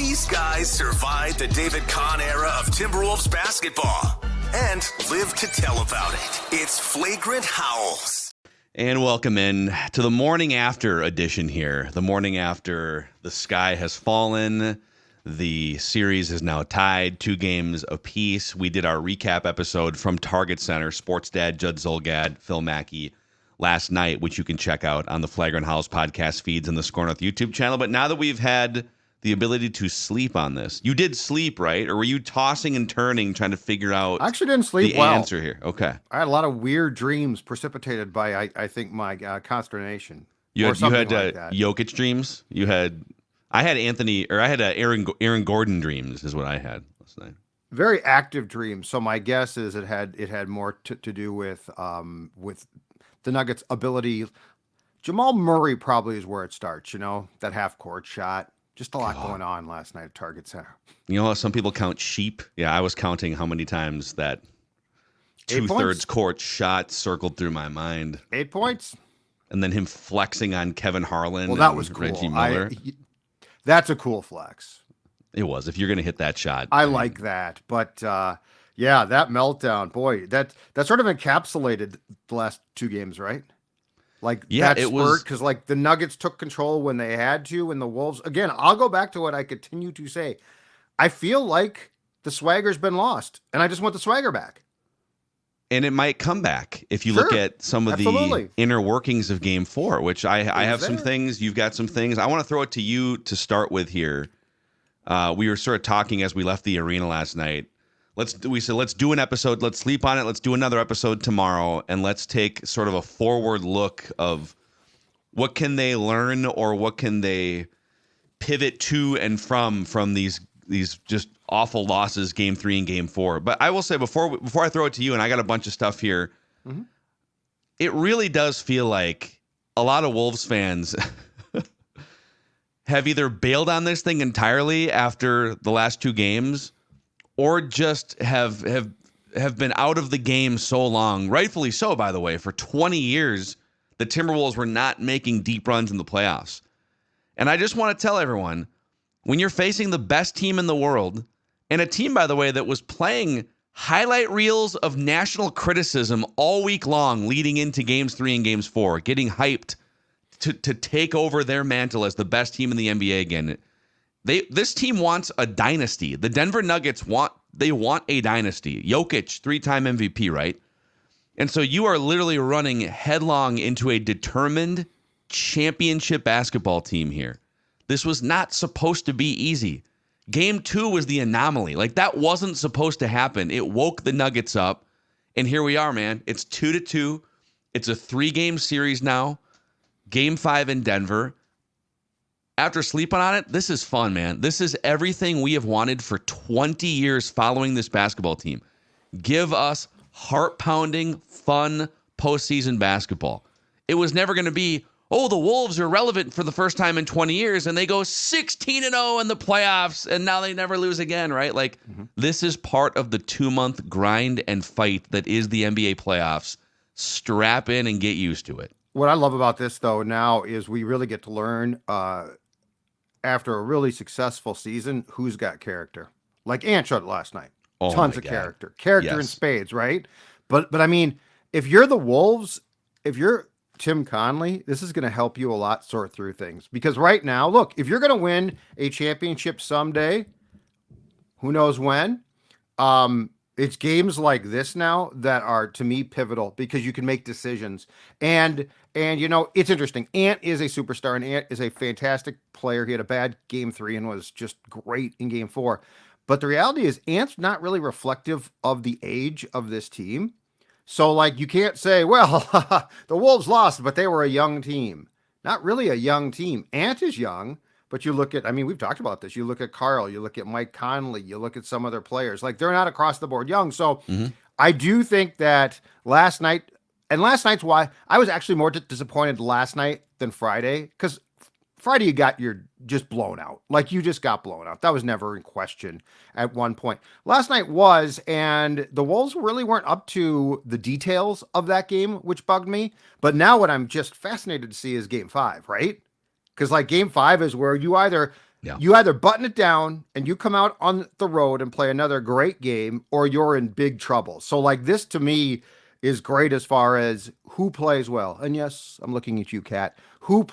These guys survived the David Kahn era of Timberwolves basketball and live to tell about it. It's Flagrant Howls. And welcome in to the morning after edition here. The morning after the sky has fallen. The series is now tied 2 games apiece. We did our recap episode from Target Center, Sports Dad, Judd Zulgad, Phil Mackey, last night, which you can check out on the Flagrant Howls podcast feeds and the SKOR North YouTube channel. But now that we've had the ability to sleep on this, you did sleep, right? Or were you tossing and turning trying to figure out I actually didn't sleep the answer here? Okay. I had a lot of weird dreams precipitated by, I think, my consternation. You had like that. Jokic dreams? I had Aaron Gordon dreams is what I had last night. Very active dreams. So my guess is it had more to do with the Nuggets' ability. Jamal Murray probably is where it starts, that half-court shot. Just a lot going on last night at Target Center. You know how some people count sheep? Yeah, I was counting how many times that 2/3 court shot circled through my mind. 8 points? And then him flexing on Kevin Harlan. Well, that was cool. Reggie Miller. That's a cool flex. It was. If you're going to hit that shot. I like that. But, yeah, that meltdown, boy, that sort of encapsulated the last 2 games, right? That spurt, because the Nuggets took control when they had to, and the Wolves, again, I'll go back to what I continue to say. I feel like the swagger's been lost, and I just want the swagger back. And it might come back if you look at some of the inner workings of Game 4, which I have some things, you've got some things. I want to throw it to you to start with here. We were sort of talking as we left the arena last night. We said, let's do an episode. Let's sleep on it. Let's do another episode tomorrow. And let's take sort of a forward look of what can they learn or what can they pivot to and from these just awful losses, Game 3 and Game 4. But I will say before I throw it to you, and I got a bunch of stuff here, It really does feel like a lot of Wolves fans have either bailed on this thing entirely after the last 2 games, or just have been out of the game so long, rightfully so, by the way. For 20 years, the Timberwolves were not making deep runs in the playoffs. And I just want to tell everyone, when you're facing the best team in the world, and a team, by the way, that was playing highlight reels of national criticism all week long leading into Games 3 and Games 4, getting hyped to take over their mantle as the best team in the NBA again. This team wants a dynasty. The Denver Nuggets want a dynasty. Jokic, 3-time MVP, right? And so you are literally running headlong into a determined championship basketball team here. This was not supposed to be easy. Game 2 was the anomaly. That wasn't supposed to happen. It woke the Nuggets up, and here we are, man. It's 2-2. It's a 3-game series now. Game 5 in Denver. After sleeping on it, this is fun, man. This is everything we have wanted for 20 years following this basketball team. Give us heart-pounding, fun postseason basketball. It was never going to be, the Wolves are relevant for the first time in 20 years, and they go 16-0 in the playoffs, and now they never lose again, right? This is part of the 2-month grind and fight that is the NBA playoffs. Strap in and get used to it. What I love about this, though, now is we really get to learn, after a really successful season, who's got character. Like Ant showed last night. Tons of character. Character in spades, right? But I mean, if you're the Wolves, if you're Tim Connelly, this is going to help you a lot sort through things. Because right now, look, if you're going to win a championship someday, who knows when, it's games like this now that are, to me, pivotal because you can make decisions. And it's interesting. Ant is a superstar, and Ant is a fantastic player. He had a bad Game 3 and was just great in Game 4. But the reality is Ant's not really reflective of the age of this team. So, you can't say, well, the Wolves lost, but they were a young team. Not really a young team. Ant is young, but you look at, we've talked about this. You look at Karl, you look at Mike Conley, you look at some other players. They're not across the board young. So I do think that last night's why I was actually more disappointed last night than Friday, because Friday you got just blown out. You just got blown out. That was never in question at one point. Last night was, and the Wolves really weren't up to the details of that game, which bugged me. But now what I'm just fascinated to see is Game 5, right? Because Game 5 is where you either Yeah. You either button it down and you come out on the road and play another great game, or you're in big trouble. So like this to me is great as far as who plays well. And yes, I'm looking at you, Kat. Who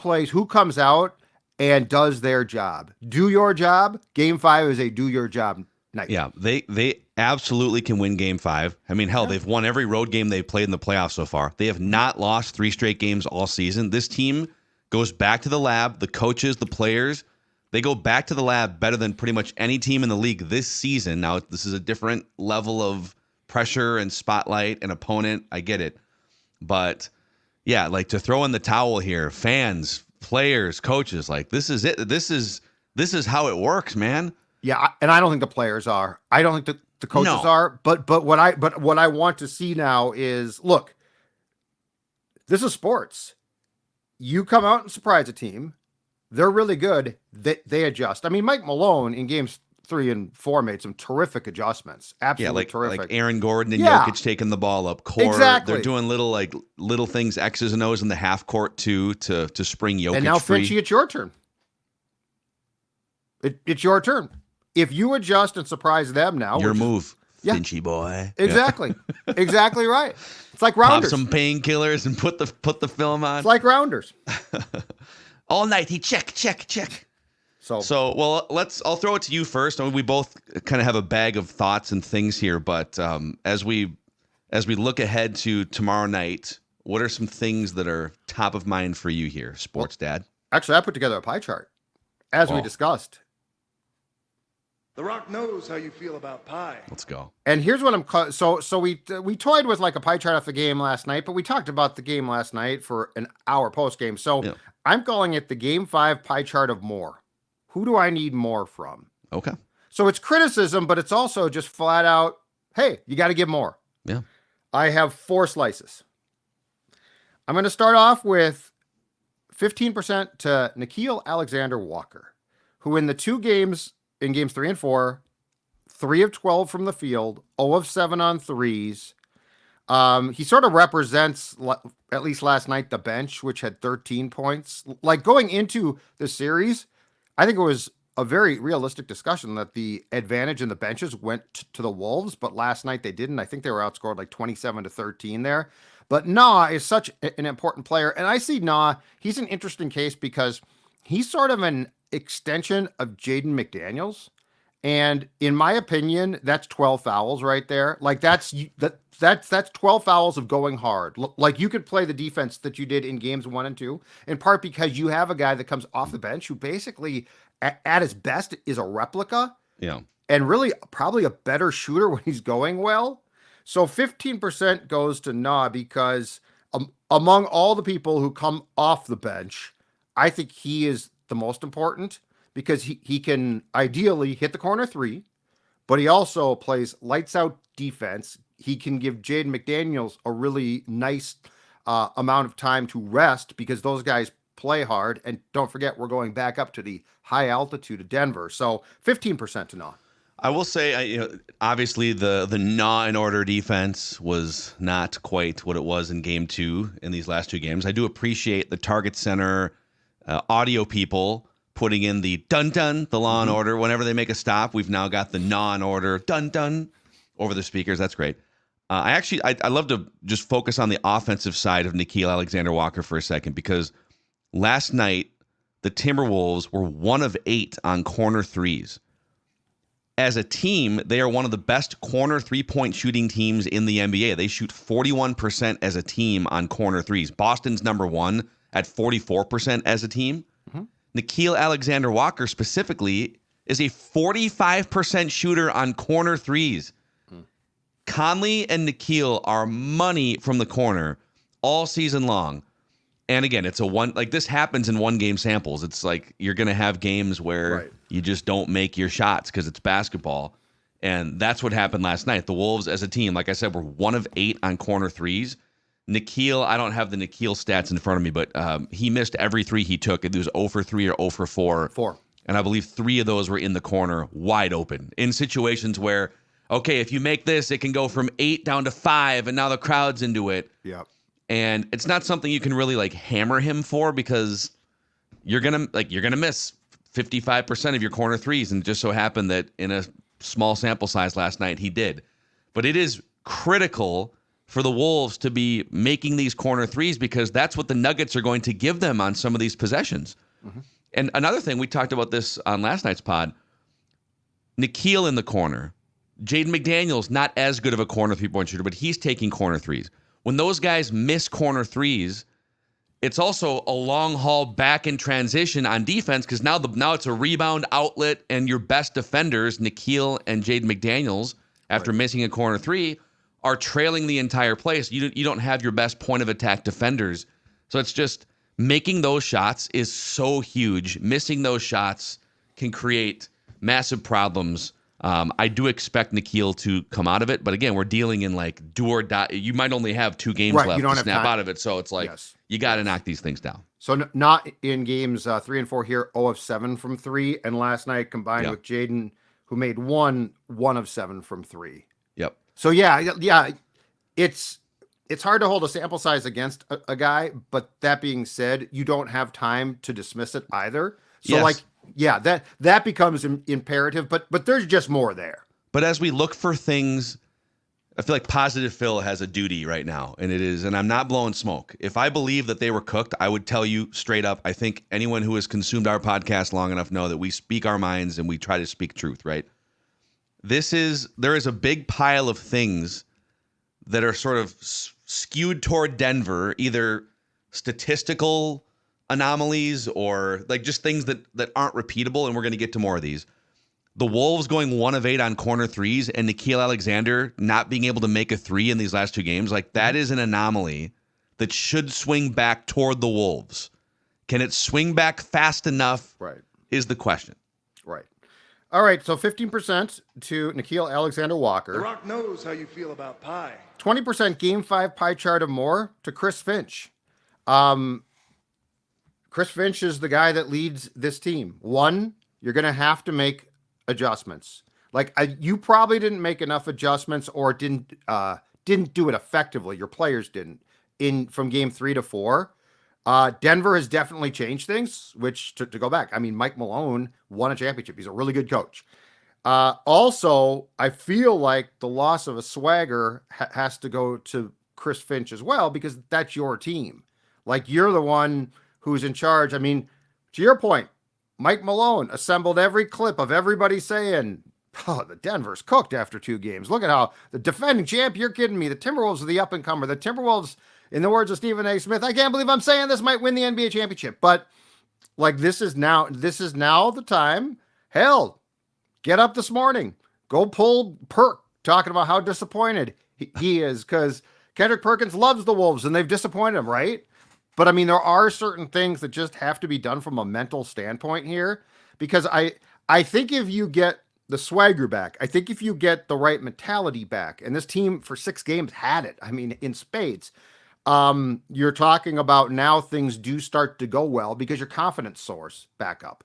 comes out and does their job. Do your job. Game 5 is a do your job night. Yeah, they absolutely can win Game 5. I mean, hell, they've won every road game they've played in the playoffs so far. They have not lost 3 straight games all season. This team goes back to the lab. The coaches, the players, they go back to the lab better than pretty much any team in the league this season. Now, this is a different level of pressure and spotlight and opponent. I get it. But, yeah, like to throw in the towel here, fans, players, coaches, like this is it. This is how it works, man. Yeah, and I don't think the players are. I don't think the coaches are. But what I want to see now is, look, this is sports. You come out and surprise a team. They're really good. They adjust. I mean, Mike Malone in games 3 and 4 made some terrific adjustments. Absolutely terrific. Like Aaron Gordon and Jokic taking the ball up court. Exactly. They're doing little things, X's and O's in the half court too, to spring Jokic free. And now, Finchy, it's your turn. It's your turn. If you adjust and surprise them now, your move, Finchy boy. Exactly, exactly right. It's like rounders. Pop some painkillers and put the film on. It's like rounders. All night he check. So well, I'll throw it to you first. I mean, we both kind of have a bag of thoughts and things here, but as we look ahead to tomorrow night, what are some things that are top of mind for you here, Sports Dad? Actually, I put together a pie chart, as we discussed. The Rock knows how you feel about pie. Let's go. And here's what I'm so we toyed with like a pie chart off the game last night, but we talked about the game last night for an hour post game. So I'm calling it the Game 5 pie chart of more. Who do I need more from? Okay. So it's criticism, but it's also just flat out, hey, you got to give more. Yeah. I have 4 slices. I'm going to start off with 15% to Nickeil Alexander-Walker, who in the 2 games, in games 3 and 4, 3 of 12 from the field, 0 of 7 on threes. He sort of represents, at least last night, the bench, which had 13 points. Like going into the series, I think it was a very realistic discussion that the advantage in the benches went to the Wolves, but last night they didn't. I think they were outscored like 27-13 there. But Nah is such an important player. And I see Nah, he's an interesting case because he's sort of an extension of Jaden McDaniels. And in my opinion, that's 12 fouls right there. Like that's 12 fouls of going hard. Like you could play the defense that you did in games 1 and 2, in part because you have a guy that comes off the bench who basically at his best is a replica. Yeah. And really probably a better shooter when he's going well. So 15% goes to Nah because among all the people who come off the bench, I think he is the most important because he can ideally hit the corner 3, but he also plays lights out defense. He can give Jaden McDaniels a really nice amount of time to rest because those guys play hard. And don't forget, we're going back up to the high altitude of Denver. So 15% to Nah. I will say, obviously the Nah in order defense was not quite what it was in game 2 in these last 2 games. I do appreciate the Target Center audio people putting in the dun-dun, the Law and Order. Whenever they make a stop, we've now got the Nah and Order dun-dun over the speakers. That's great. I love to just focus on the offensive side of Nickeil Alexander-Walker for a second because last night the Timberwolves were 1 of 8 on corner threes. As a team, they are one of the best corner three-point shooting teams in the NBA. They shoot 41% as a team on corner threes. Boston's number 1 at 44% as a team. Nickeil Alexander-Walker specifically is a 45% shooter on corner threes. Conley and Nickeil are money from the corner all season long. And again, it's this happens in 1-game samples. It's like you're going to have games where you just don't make your shots because it's basketball. And that's what happened last night. The Wolves as a team, like I said, were 1 of 8 on corner threes. Nickeil, I don't have the Nickeil stats in front of me, but he missed every 3 he took. It was 0 for 3 or 0 for 4. And I believe 3 of those were in the corner, wide open, in situations where, okay, if you make this, it can go from 8 down to 5, and now the crowd's into it. Yep. And it's not something you can really hammer him for because you're gonna miss 55% of your corner threes, and it just so happened that in a small sample size last night he did. But it is critical for the Wolves to be making these corner threes because that's what the Nuggets are going to give them on some of these possessions. Mm-hmm. And another thing, we talked about this on last night's pod, Nickeil in the corner. Jaden McDaniels, not as good of a corner three-point shooter, but he's taking corner threes. When those guys miss corner threes, it's also a long haul back in transition on defense because now it's a rebound outlet, and your best defenders, Nickeil and Jaden McDaniels, after missing a corner three, are trailing the entire play. So you don't have your best point of attack defenders. So it's just making those shots is so huge. Missing those shots can create massive problems. I do expect Nickeil to come out of it, but again, we're dealing in like do or die. You might only have 2 games left to snap out of it, so it's like you got to knock these things down. So not in games 3 and 4 here, 0 of 7 from 3, and last night combined with Jaden, who made 1 of 7 from 3. Yep. So yeah, it's hard to hold a sample size against a guy, but that being said, you don't have time to dismiss it either. So that becomes imperative, but there's just more there. But as we look for things, I feel like Positive Phil has a duty right now, and I'm not blowing smoke. If I believe that they were cooked, I would tell you straight up. I think anyone who has consumed our podcast long enough know that we speak our minds and we try to speak truth, right? There is a big pile of things that are sort of skewed toward Denver, either statistical anomalies or like just things that aren't repeatable, and we're going to get to more of these. The Wolves going 1 of 8 on corner threes and Nickeil Alexander not being able to make a 3 in these last 2 games, like that is an anomaly that should swing back toward the Wolves. Can it swing back fast enough? Right. Is the question. Right. All right, so 15% to Nickeil Alexander-Walker. The Rock knows how you feel about pie. 20% Game 5 pie chart or more to Chris Finch. Chris Finch is the guy that leads this team. 1, you're going to have to make adjustments. Like you probably didn't make enough adjustments or didn't do it effectively. Your players didn't from game 3 to 4. Denver has definitely changed things, which to go back, I mean, Mike Malone won a championship. He's a really good coach. Also, I feel like the loss of a swagger has to go to Chris Finch as well, because that's your team. Like you're the one who's in charge. I mean, to your point, Mike Malone assembled every clip of everybody saying, oh, the Denver's cooked after 2 games. Look at how the defending champ, you're kidding me. The Timberwolves are the up-and-comer. The Timberwolves, in the words of Stephen A. Smith, I can't believe I'm saying this, might win the NBA championship. But like this is now the time. Hell, get up this morning. Go pull Perk talking about how disappointed he is, because Kendrick Perkins loves the Wolves and they've disappointed him, right? But I mean, there are certain things that just have to be done from a mental standpoint here, because I think if you get the swagger back, I think if you get the right mentality back, and this team for 6 games had it, I mean, in spades, you're talking about now things do start to go well because your confidence soars back up.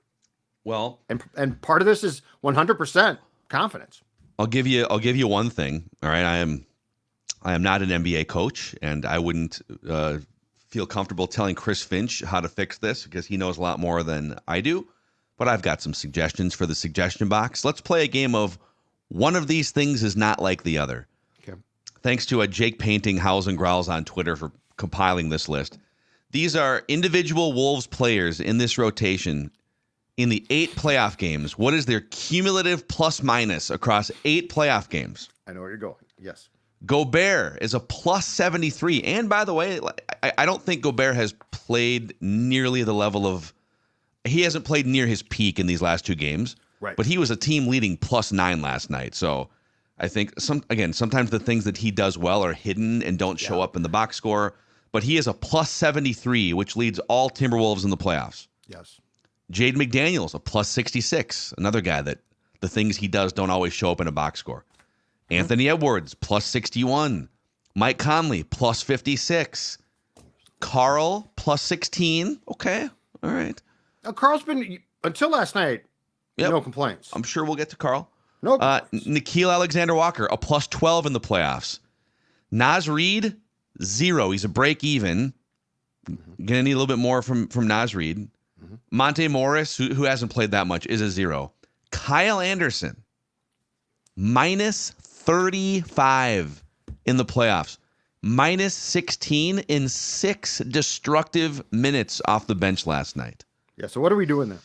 Well, and part of this is 100% confidence. I'll give you one thing. All right. I am not an NBA coach, and I wouldn't feel comfortable telling Chris Finch how to fix this because he knows a lot more than I do. But I've got some suggestions for the suggestion box. Let's play a game of one of these things is not like the other. Okay. Thanks to Jake Painting Howls and Growls on Twitter for compiling this list. These are individual Wolves players in this rotation in the 8 playoff games. What is their cumulative plus minus across 8 playoff games? I know where you're going. Yes. Gobert is a plus 73. And by the way, I don't think Gobert has played nearly the level of, he hasn't played near his peak in these last 2 games. Right. But he was a team leading plus 9 last night. So I think sometimes the things that he does well are hidden and don't show up in the box score. But he is a plus 73, which leads all Timberwolves in the playoffs. Yes. Jaden McDaniels, a plus 66, another guy that the things he does don't always show up in a box score. Anthony Edwards, plus 61. Mike Conley, plus 56. Karl, plus 16. Okay, all right. Now, Karl's been, until last night, no complaints. I'm sure we'll get to Karl. No complaints. Nickeil Alexander-Walker, a plus 12 in the playoffs. Naz Reid, 0. He's a break even. Gonna need a little bit more from Naz Reid. Monte Morris, who hasn't played that much, is a 0. Kyle Anderson, minus 35 in the playoffs. Minus 16 in 6 destructive minutes off the bench last night. Yeah, so what are we doing there?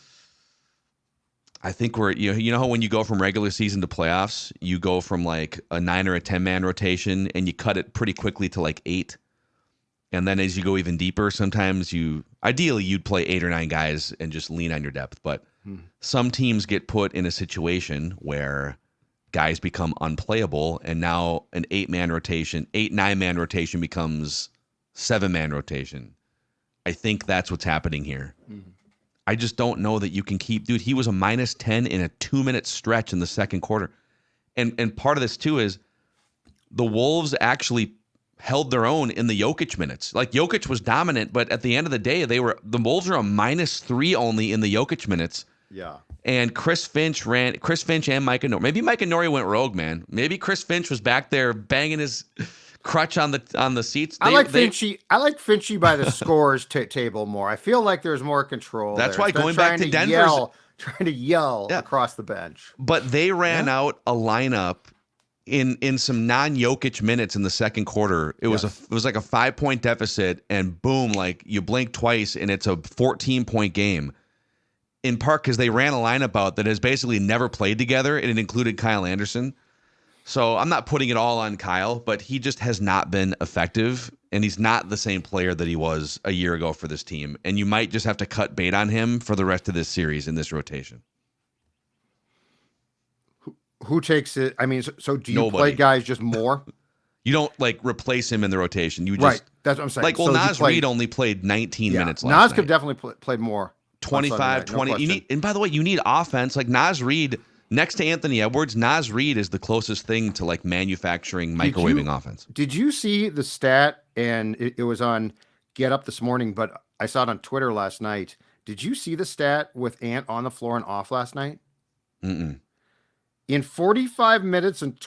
I think you know how when you go from regular season to playoffs, you go from like a 9 or a 10-man rotation and you cut it pretty quickly to like 8. And then as you go even deeper, sometimes ideally you'd play 8 or 9 guys and just lean on your depth. But some teams get put in a situation where guys become unplayable, and now an 8-man rotation, 9-man rotation becomes 7-man rotation. I think that's what's happening here. I just don't know that you can keep, dude, he was a minus 10 in a 2-minute stretch in the second quarter. And part of this too is the Wolves actually held their own in the Jokic minutes. Like Jokic was dominant, but at the end of the day, the Wolves are a minus 3 only in the Jokic minutes. Yeah. And Chris Finch and Mike Nori. Maybe Mike Nori went rogue, man. Maybe Chris Finch was back there banging his crutch on the seats. I like Finchy by the scores table more. I feel like there's more control. That's there. why going back to Denver, trying to yell across the bench. But they ran out a lineup in some non-Jokic minutes in the second quarter. It was like a 5-point deficit, and boom, like you blink twice and it's a 14-point game. In part because they ran a lineup out that has basically never played together, and it included Kyle Anderson. So I'm not putting it all on Kyle, but he just has not been effective, and he's not the same player that he was a year ago for this team. And you might just have to cut bait on him for the rest of this series in this rotation. Who takes it? I mean, so do you Nobody. play guys just more? You don't like replace him in the rotation. You just, right. That's what I'm saying. Like, well, Naz Reid only played 19 minutes last Nas night. could definitely played more. 25, 20. You need, and by the way, you need offense. Like Naz Reid, next to Anthony Edwards, Naz Reid is the closest thing to like manufacturing microwaving offense. Did you see the stat? And it was on Get Up this morning, but I saw it on Twitter last night. Did you see the stat with Ant on the floor and off last night? Mm-mm. In 45 minutes and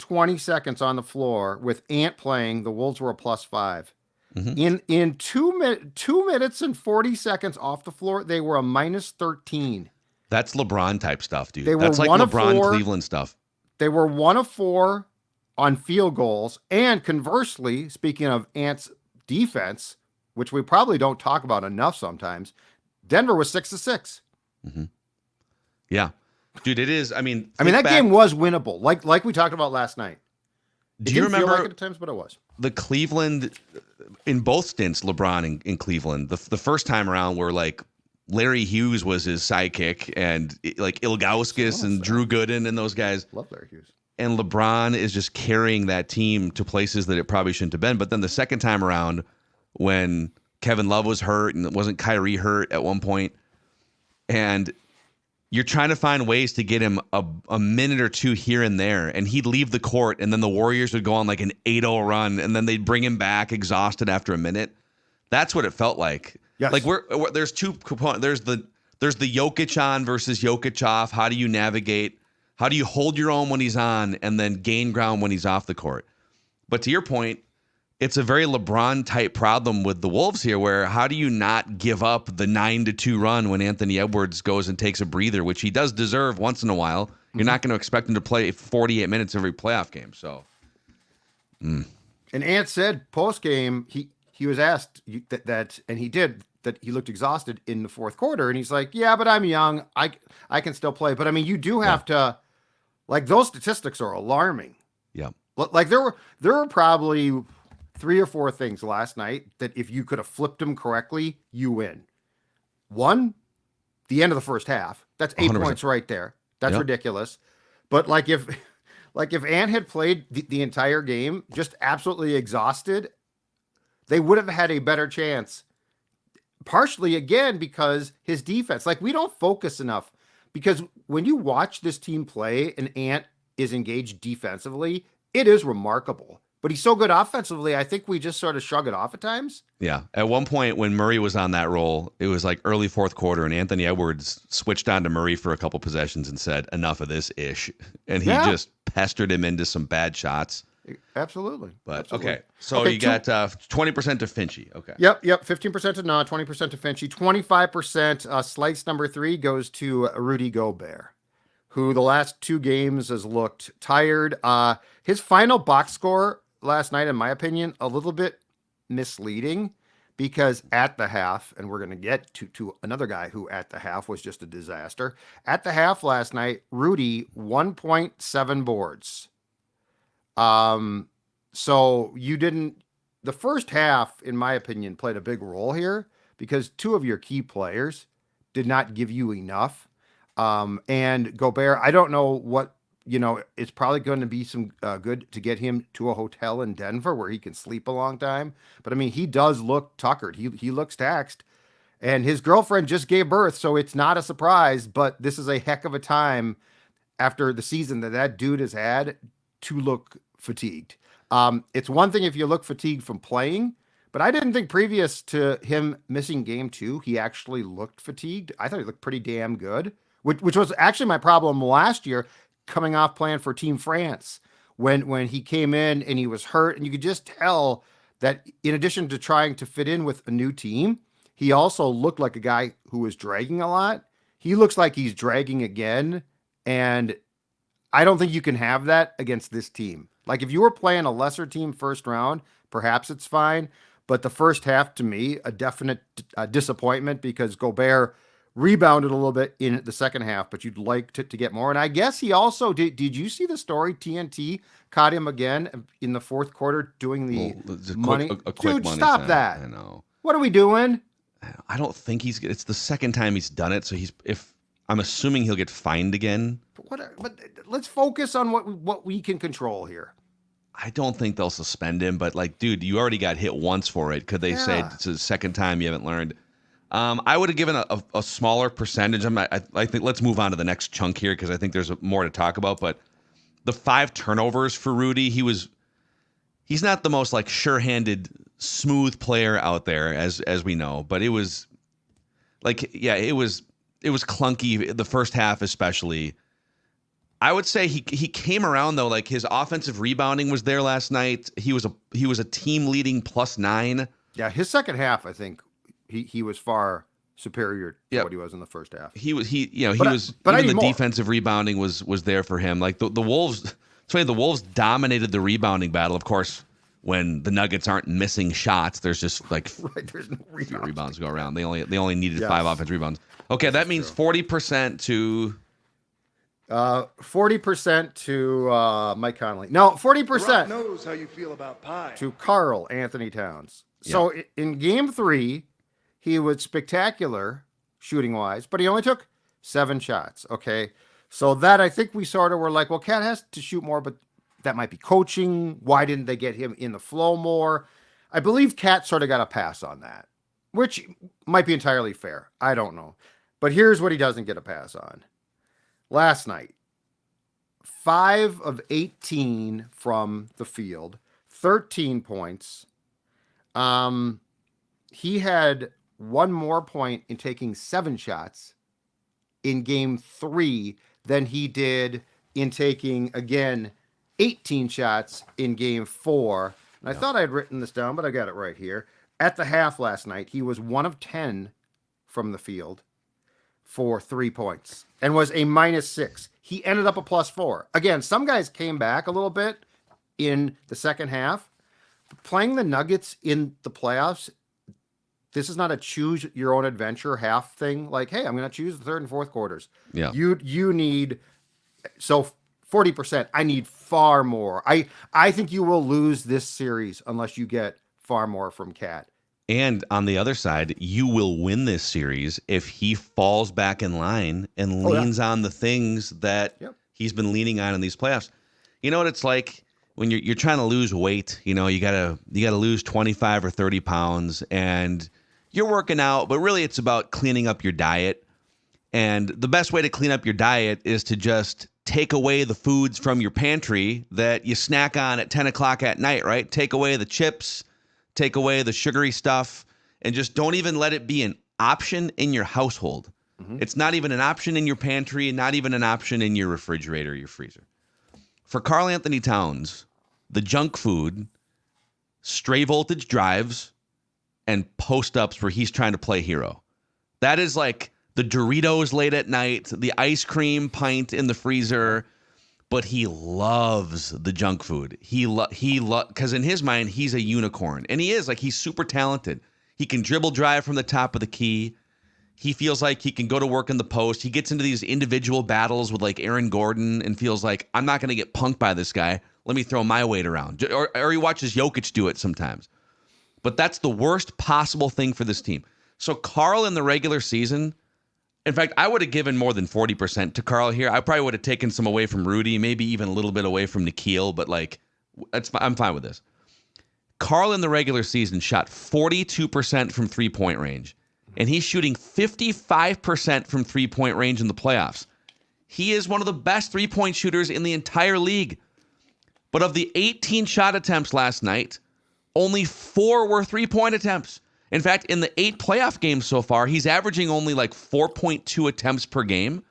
20 seconds on the floor with Ant playing, the Wolves were a +5. Mm-hmm. In 2 minutes and 40 seconds off the floor, they were a -13. That's LeBron type stuff, dude. They were That's like LeBron Cleveland stuff. They were 1 of 4 on field goals. And conversely, speaking of Ant's defense, which we probably don't talk about enough sometimes, Denver was 6 of 6. Mm-hmm. Yeah. Dude, it is. I mean, that game was winnable, like we talked about last night. Do you remember feel like it at times, but it was the Cleveland in both stints? LeBron in Cleveland, the first time around, where like Larry Hughes was his sidekick, and like Ilgauskas and Drew Gooden and those guys. Love Larry Hughes. And LeBron is just carrying that team to places that it probably shouldn't have been. But then the second time around, when Kevin Love was hurt and wasn't Kyrie hurt at one point, and you're trying to find ways to get him a minute or two here and there, and he'd leave the court, and then the Warriors would go on like an 8-0 run, and then they'd bring him back exhausted after a minute. That's what it felt like. Yes. Like there's two components. There's the Jokic on versus Jokic off. How do you navigate? How do you hold your own when he's on and then gain ground when he's off the court? But to your point, it's a very LeBron type problem with the Wolves here, where how do you not give up the 9-2 run when Anthony Edwards goes and takes a breather, which he does deserve once in a while. You're not going to expect him to play 48 minutes every playoff game. So, And Ant said post game he was asked that and he did that he looked exhausted in the fourth quarter, and he's like, yeah, but I'm young, I can still play. But I mean, you do have to, like, those statistics are alarming. Yeah, like there were probably 3 or 4 things last night that if you could have flipped them correctly, you win. 1, the end of the first half. That's 8 100%. points right there. That's ridiculous. But like if Ant had played the entire game just absolutely exhausted, they would have had a better chance. Partially, again, because his defense. Like, we don't focus enough. Because when you watch this team play and Ant is engaged defensively, it is remarkable. But he's so good offensively, I think we just sort of shrug it off at times. Yeah. At one point when Murray was on that roll, it was like early fourth quarter, and Anthony Edwards switched on to Murray for a couple possessions and said, enough of this ish. And he just pestered him into some bad shots. Absolutely. But Absolutely. okay, so you got 20% to Finchy. Okay. Yep. 15% to Nah, 20% to Finchy, 25%. Slice number 3 goes to Rudy Gobert, who the last 2 games has looked tired. His final box score last night, in my opinion, a little bit misleading, because at the half, and we're going to get to another guy who at the half was just a disaster. At the half last night, Rudy 1.7 boards. So the first half, in my opinion, played a big role here, because 2 of your key players did not give you enough. And Gobert, I don't know what, it's probably going to be some good to get him to a hotel in Denver where he can sleep a long time. But I mean, he does look tuckered. He looks taxed, and his girlfriend just gave birth. So it's not a surprise, but this is a heck of a time after the season that dude has had to look fatigued. It's one thing if you look fatigued from playing, but I didn't think previous to him missing game 2, he actually looked fatigued. I thought he looked pretty damn good, which was actually my problem last year, coming off playing for Team France, when he came in and he was hurt, and you could just tell that in addition to trying to fit in with a new team, he also looked like a guy who was dragging a lot. He looks like he's dragging again, and I don't think you can have that against this team. Like, if you were playing a lesser team first round, perhaps it's fine. But the first half, to me, a definite disappointment, because Gobert rebounded a little bit in the second half, but you'd like to get more. And I guess he also did you see the story? TNT caught him again in the fourth quarter doing the money. A quick Dude, money stop sign. that. I know. What are we doing? I don't think it's the second time he's done it. So I'm assuming he'll get fined again. But let's focus on what we can control here. I don't think they'll suspend him, but like, dude, you already got hit once for it. Could they say it's the second time you haven't learned? I would have given a smaller percentage. I think let's move on to the next chunk here, because I think there's more to talk about. But the 5 turnovers for Rudy, he's not the most like sure-handed, smooth player out there, as we know. But it was like, yeah, it was clunky the first half, especially. I would say he came around though. Like, his offensive rebounding was there last night. He was a team leading +9. Yeah, his second half, I think he was far superior to what he was in the first half. But the defensive rebounding was there for him. Like the Wolves, it's funny, the Wolves dominated the rebounding battle. Of course, when the Nuggets aren't missing shots, there's just like there's no rebounds to go around. They only needed 5 offensive rebounds. Okay, that means 40% to 40% to Mike Conley. No, 40% knows how you feel about pie. To Karl-Anthony Towns. So in game 3, he was spectacular shooting wise, but he only took 7 shots. Okay. So that, I think we sort of were like, well, Cat has to shoot more, but that might be coaching. Why didn't they get him in the flow more? I believe Cat sort of got a pass on that, which might be entirely fair. I don't know. But here's what he doesn't get a pass on. Last night, 5 of 18 from the field, 13 points. He had 1 more point in taking 7 shots in game 3 than he did in taking, again, 18 shots in game 4. And I thought I had written this down, but I got it right here. At the half last night, he was 1 of 10 from the field for 3 points and was a -6. He ended up a +4. Again, some guys came back a little bit in the second half. Playing the Nuggets in the playoffs, this is not a choose your own adventure half thing. Like, hey, I'm going to choose the third and fourth quarters. Yeah. You need, so 40%, I need far more. I think you will lose this series unless you get far more from Cat. And on the other side, you will win this series if he falls back in line and leans on the things that he's been leaning on in these playoffs. You know what it's like when you're trying to lose weight? You know, you gotta lose 25 or 30 pounds, and you're working out, but really it's about cleaning up your diet. And the best way to clean up your diet is to just take away the foods from your pantry that you snack on at 10 o'clock at night, right? Take away the chips, take away the sugary stuff, and just don't even let it be an option in your household. Mm-hmm. It's not even an option in your pantry, not even an option in your refrigerator, your freezer. For Karl-Anthony Towns, the junk food, stray voltage drives, and post-ups where he's trying to play hero. That is like the Doritos late at night, the ice cream pint in the freezer, but he loves the junk food. Because in his mind, he's a unicorn. And he is. Like, he's super talented. He can dribble drive from the top of the key. He feels like he can go to work in the post. He gets into these individual battles with like Aaron Gordon and feels like, I'm not going to get punked by this guy. Let me throw my weight around. Or he watches Jokic do it sometimes. But that's the worst possible thing for this team. So Karl in the regular season, in fact, I would have given more than 40% to Karl here. I probably would have taken some away from Rudy, maybe even a little bit away from Nikhil, but like, I'm fine with this. Karl in the regular season shot 42% from three-point range, and he's shooting 55% from three-point range in the playoffs. He is one of the best three-point shooters in the entire league. But of the 18 shot attempts last night, only 4 were three-point attempts. In fact, in the 8 playoff games so far, he's averaging only like 4.2 attempts per game.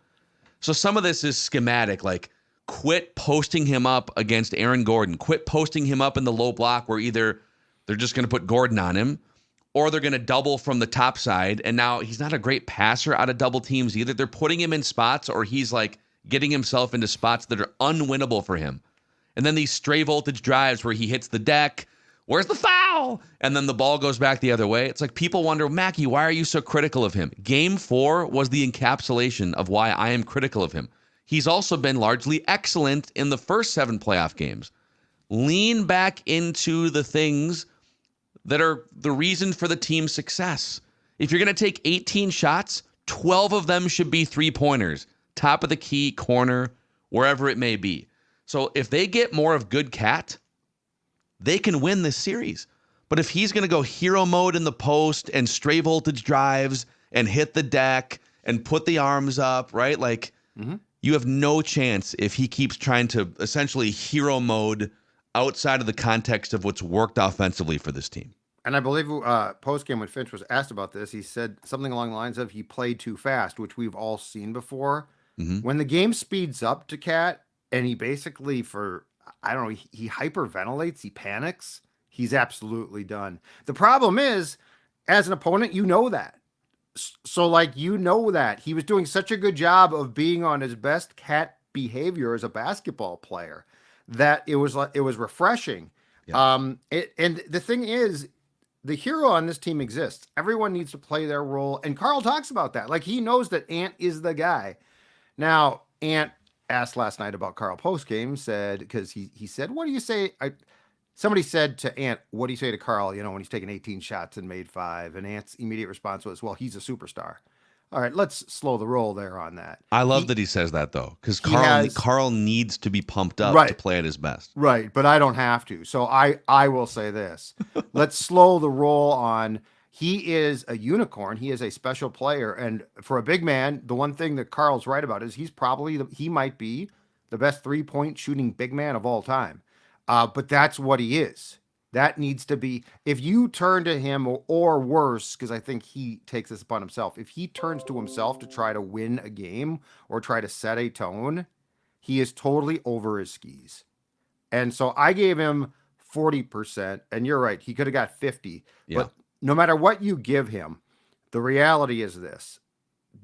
So some of this is schematic, like quit posting him up against Aaron Gordon. Quit posting him up in the low block where either they're just going to put Gordon on him or they're going to double from the top side. And now he's not a great passer out of double teams either. They're putting him in spots or he's like getting himself into spots that are unwinnable for him. And then these stray voltage drives where he hits the deck. Where's the foul? And then the ball goes back the other way. It's like people wonder, Mackey, why are you so critical of him? Game 4 was the encapsulation of why I am critical of him. He's also been largely excellent in the first 7 playoff games. Lean back into the things that are the reason for the team's success. If you're going to take 18 shots, 12 of them should be three-pointers, top of the key, corner, wherever it may be. So if they get more of good Cat, they can win this series. But if he's going to go hero mode in the post and stray voltage drives and hit the deck and put the arms up, right? Like, you have no chance if he keeps trying to essentially hero mode outside of the context of what's worked offensively for this team. And I believe post-game when Finch was asked about this, he said something along the lines of he played too fast, which we've all seen before. When the game speeds up to Cat and he basically he hyperventilates, he panics, he's absolutely done. The problem is, as an opponent, you know that. So, like, you know that. He was doing such a good job of being on his best Cat behavior as a basketball player that it was refreshing. Yeah. And the thing is, the hero on this team exists. Everyone needs to play their role. And Karl talks about that. Like, he knows that Ant is the guy. Now, Ant asked last night about Karl postgame, said, because he said, what do you say? Somebody said to Ant, what do you say to Karl, when he's taken 18 shots and made 5? And Ant's immediate response was, well, he's a superstar. All right, let's slow the roll there on that. I love that he says that, though, because Karl needs to be pumped up to play at his best. Right, but I don't have to. So I will say this. Let's slow the roll on. He is a unicorn. He is a special player. And for a big man, the one thing that Karl's right about is he might be the best three-point shooting big man of all time. But that's what he is. That needs to be, if you turn to him or worse, because I think he takes this upon himself, if he turns to himself to try to win a game or try to set a tone, he is totally over his skis. And so I gave him 40%, and you're right, he could have got 50. Yeah. But no matter what you give him, the reality is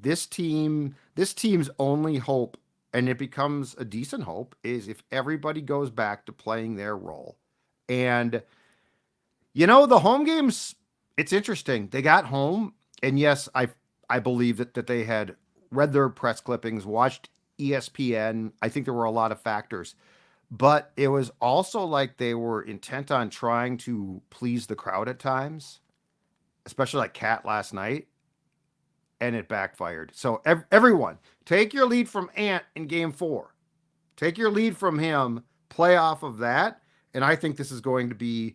this team's only hope, and it becomes a decent hope, is if everybody goes back to playing their role. And the home games, it's interesting. They got home, and yes, I believe that they had read their press clippings, watched ESPN. I think there were a lot of factors. But it was also like they were intent on trying to please the crowd at times, especially like Cat last night, and it backfired. So everyone, take your lead from Ant in Game 4. Take your lead from him, play off of that, and I think this is going to be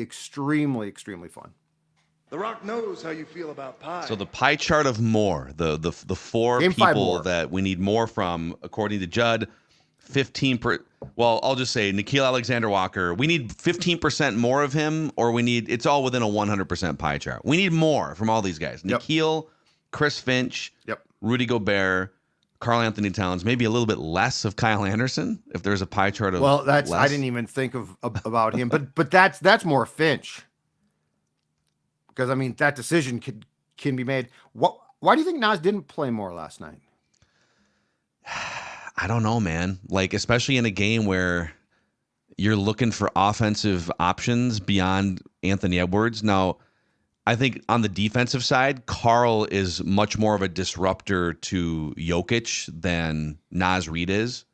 extremely, extremely fun. The Rock knows how you feel about pie. So the pie chart of more, the 4 Game people that we need more from, according to Judd, 15%. Well, I'll just say Nickeil Alexander-Walker. We need 15% more of him, or it's all within a 100% pie chart. We need more from all these guys. Yep. Nickeil, Chris Finch, Rudy Gobert, Karl-Anthony Towns, maybe a little bit less of Kyle Anderson, if there's a pie chart of that's less. I didn't even think of about him, but that's more Finch. Because I mean that decision can be made. Why do you think Nas didn't play more last night? I don't know, man. Like, especially in a game where you're looking for offensive options beyond Anthony Edwards. Now, I think on the defensive side, Karl is much more of a disruptor to Jokic than Naz Reid is.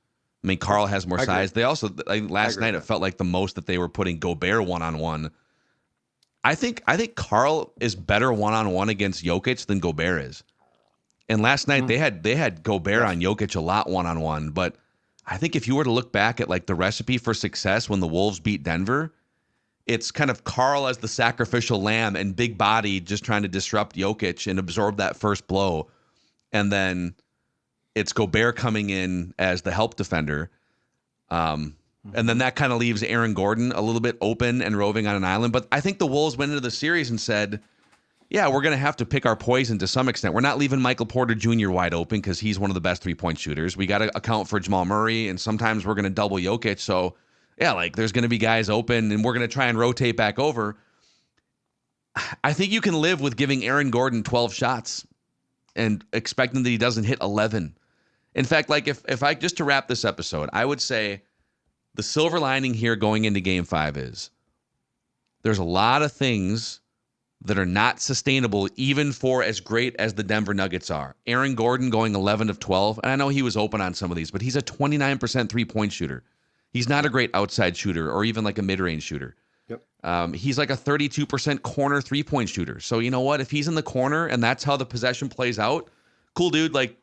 I mean, Karl has more size. They also, last night, it felt like the most that they were putting Gobert one-on-one. I think Karl is better one-on-one against Jokic than Gobert is. And last night they had Gobert on Jokic a lot one-on-one, but I think if you were to look back at like the recipe for success when the Wolves beat Denver, it's kind of Karl as the sacrificial lamb and big body just trying to disrupt Jokic and absorb that first blow. And then it's Gobert coming in as the help defender. And then that kind of leaves Aaron Gordon a little bit open and roving on an island. But I think the Wolves went into the series and said, yeah, we're going to have to pick our poison to some extent. We're not leaving Michael Porter Jr. wide open because he's one of the best three-point shooters. We got to account for Jamal Murray, and sometimes we're going to double Jokic. So, yeah, like there's going to be guys open, and we're going to try and rotate back over. I think you can live with giving Aaron Gordon 12 shots and expecting that he doesn't hit 11. In fact, like if I just to wrap this episode, I would say the silver lining here going into Game 5 is there's a lot of things that are not sustainable even for as great as the Denver Nuggets are. Aaron Gordon going 11 of 12, and I know he was open on some of these, but he's a 29% three-point shooter. He's not a great outside shooter or even like a mid-range shooter. Yep. He's like a 32% corner three-point shooter. So you know what? If he's in the corner and that's how the possession plays out, cool, dude. Like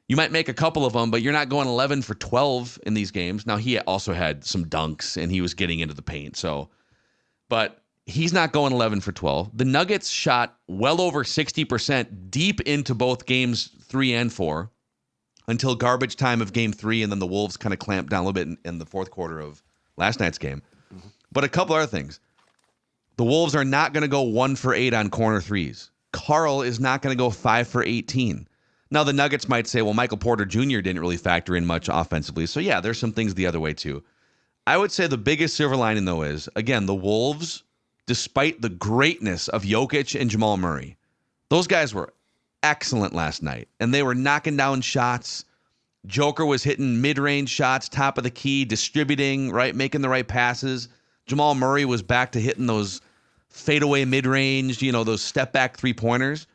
you might make a couple of them, but you're not going 11 for 12 in these games. Now he also had some dunks and he was getting into the paint. So, but he's not going 11 for 12. The Nuggets shot well over 60% deep into both games 3 and 4 until garbage time of game 3. And then the Wolves kind of clamped down a little bit in the fourth quarter of last night's game. Mm-hmm. But a couple other things. The Wolves are not going to go 1 for 8 on corner threes. Karl is not going to go 5 for 18. Now the Nuggets might say, well, Michael Porter Jr. didn't really factor in much offensively. So yeah, there's some things the other way too. I would say the biggest silver lining though is, again, the Wolves, despite the greatness of Jokic and Jamal Murray, those guys were excellent last night, and they were knocking down shots. Joker was hitting mid-range shots, top of the key, distributing, right, making the right passes. Jamal Murray was back to hitting those fadeaway mid-range, those step-back three-pointers.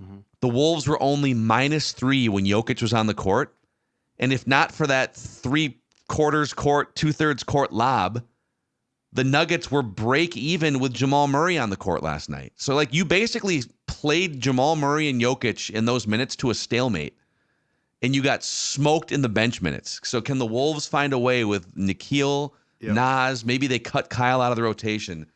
Mm-hmm. The Wolves were only -3 when Jokic was on the court, and if not for that 3/4 court, 2/3 court lob, the Nuggets were break even with Jamal Murray on the court last night. So, like, you basically played Jamal Murray and Jokic in those minutes to a stalemate, and you got smoked in the bench minutes. So, can the Wolves find a way with Nikhil, Naz, maybe they cut Kyle out of the rotation?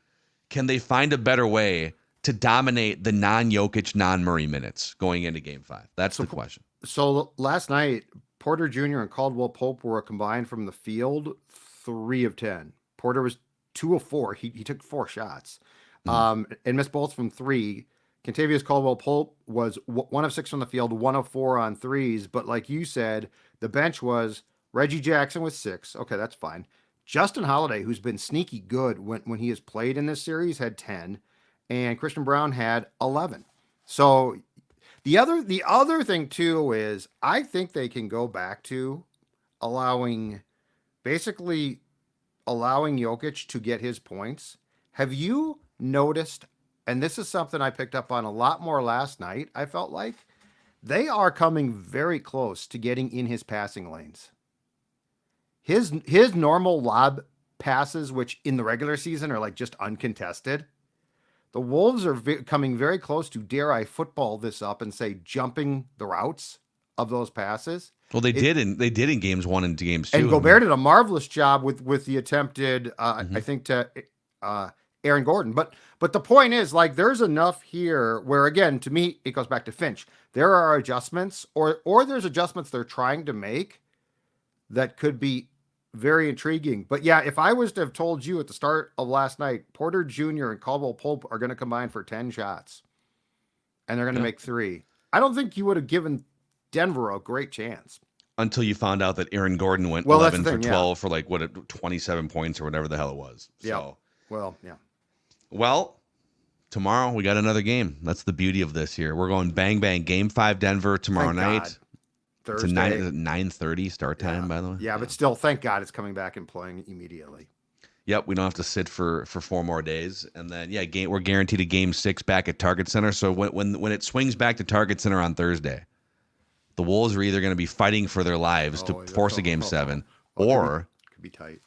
Can they find a better way to dominate the non-Jokic, non-Murray minutes going into Game 5? That's the question. So, last night, Porter Jr. and Caldwell Pope were combined from the field 3 of 10. Porter was 2 of 4. He took 4 shots and missed both from 3. Kentavious Caldwell-Pope was 1 of 6 on the field, 1 of 4 on threes. But like you said, the bench was Reggie Jackson with 6. Okay, that's fine. Justin Holiday, who's been sneaky good when he has played in this series, had 10. And Christian Brown had 11. So the other thing, too, is I think they can go back to allowing Jokic to get his points. Have you noticed, and this is something I picked up on a lot more last night, I felt like, they are coming very close to getting in his passing lanes. His normal lob passes, which in the regular season are like just uncontested, the Wolves are coming very close to, dare I football this up and say, jumping the routes of those passes. Well, they did in games 1 and games 2. And Gobert did a marvelous job with the attempted, I think, to Aaron Gordon. But the point is, like, there's enough here where, again, to me, it goes back to Finch. There are adjustments, or there's adjustments they're trying to make that could be very intriguing. But yeah, if I was to have told you at the start of last night, Porter Jr. and Caldwell Pope are going to combine for 10 shots, and they're going to make 3, I don't think you would have given Denver a great chance. Until you found out that Aaron Gordon went Well, 11 that's the for thing, 12 for like 27 points or whatever the hell it was. Yeah. So, Well, yeah. well, tomorrow we got another game. That's the beauty of this here. We're going bang bang. Game 5 Denver tomorrow Thank night. God. It's Thursday. a 9:30 start time, by the way. Yeah, but still, thank God it's coming back and playing immediately. Yep, we don't have to sit for 4 more days, and then we're guaranteed a game 6 back at Target Center. So when it swings back to Target Center on Thursday, the Wolves are either going to be fighting for their lives to force a game 7, or could be tight.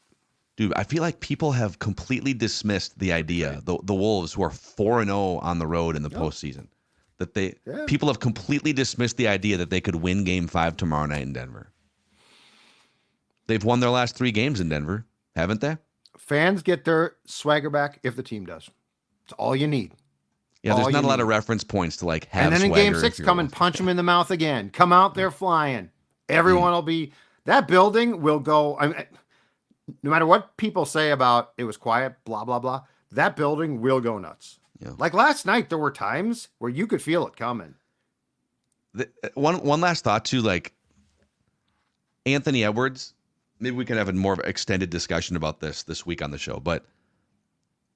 Dude, I feel like people have completely dismissed the idea, the Wolves, who are 4-0 on the road in the postseason, that people have completely dismissed the idea that they could win Game 5 tomorrow night in Denver. They've won their last 3 games in Denver, haven't they? Fans get their swagger back if the team does. It's all you need. Yeah, there's not a lot of reference points to like have. And then in swagger Game 6, if come and punch them in the mouth again. Come out there flying. Everyone will be. That building will go. I mean, no matter what people say about it was quiet, blah blah blah. That building will go nuts. Yeah. Like last night, there were times where you could feel it coming. One last thought too, like Anthony Edwards. Maybe we can have a more extended discussion about this week on the show, but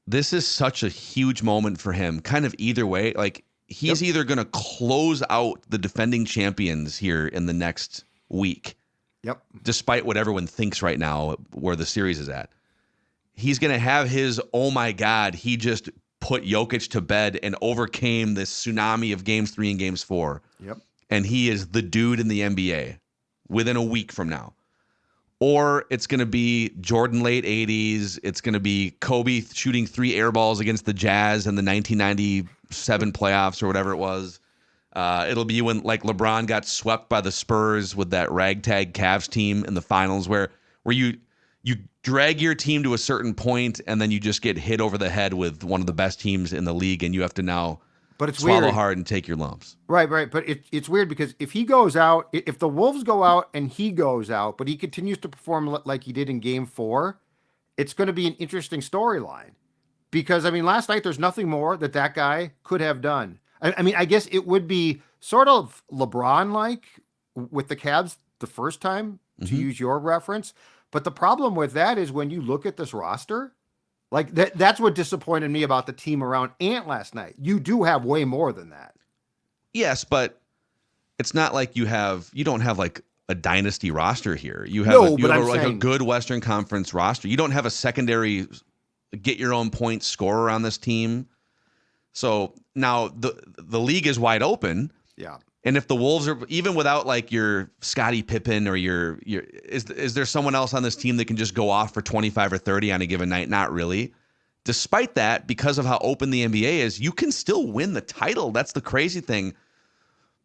this is such a huge moment for him, kind of either way. Like he's either going to close out the defending champions here in the next week. Yep. Despite what everyone thinks right now where the series is at. He's going to have his, oh my God, he just put Jokic to bed and overcame this tsunami of games 3 and games 4. Yep. And he is the dude in the NBA within a week from now. Or it's going to be Jordan late 80s. It's going to be Kobe shooting 3 air balls against the Jazz in the 1997 playoffs or whatever it was. It'll be when like LeBron got swept by the Spurs with that ragtag Cavs team in the finals where you drag your team to a certain point and then you just get hit over the head with one of the best teams in the league and you have to now swallow hard and take your lumps. Right. But it's weird because if he goes out, if the Wolves go out and he goes out, but he continues to perform like he did in Game 4, it's going to be an interesting storyline. Because, I mean, last night there's nothing more that guy could have done. I mean, I guess it would be sort of LeBron-like with the Cavs the first time, to use your reference. But the problem with that is when you look at this roster, like that's what disappointed me about the team around Ant last night. You do have way more than that. Yes, but it's not like you don't have like a dynasty roster here. You have a good Western Conference roster. You don't have a secondary get your own point scorer on this team. So now the league is wide open. Yeah. And if the Wolves are even without like your Scottie Pippen or your is there someone else on this team that can just go off for 25 or 30 on a given night? Not really. Despite that, because of how open the NBA is, you can still win the title. That's the crazy thing.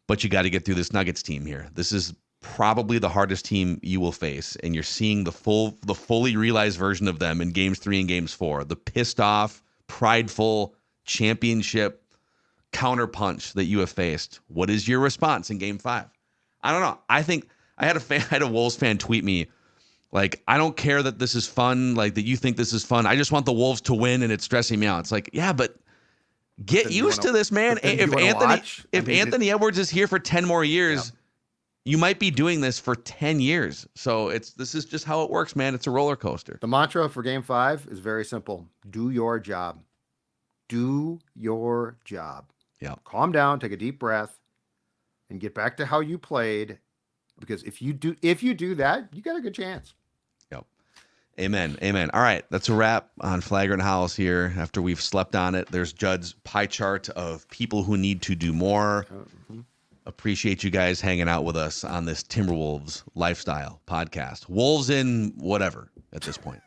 But you got to get through this Nuggets team here. This is probably the hardest team you will face, and you're seeing the fully realized version of them in games 3 and games 4. The pissed off, prideful championship counterpunch that you have faced. What is your response in game 5? I don't know. I think I had a Wolves fan tweet me like, I don't care that this is fun, like that you think this is fun. I just want the Wolves to win and it's stressing me out. It's like, yeah, but get used to this, man. If Anthony Edwards is here for 10 more years, you might be doing this for 10 years. So this is just how it works, man. It's a roller coaster. The mantra for game 5 is very simple. Do your job. Do your job. Yeah. Calm down, take a deep breath, and get back to how you played. Because if you do that, you got a good chance. Yep. Amen. Amen. All right. That's a wrap on Flagrant Howls here. After we've slept on it, there's Judd's pie chart of people who need to do more. Appreciate you guys hanging out with us on this Timberwolves lifestyle podcast. Wolves in whatever at this point.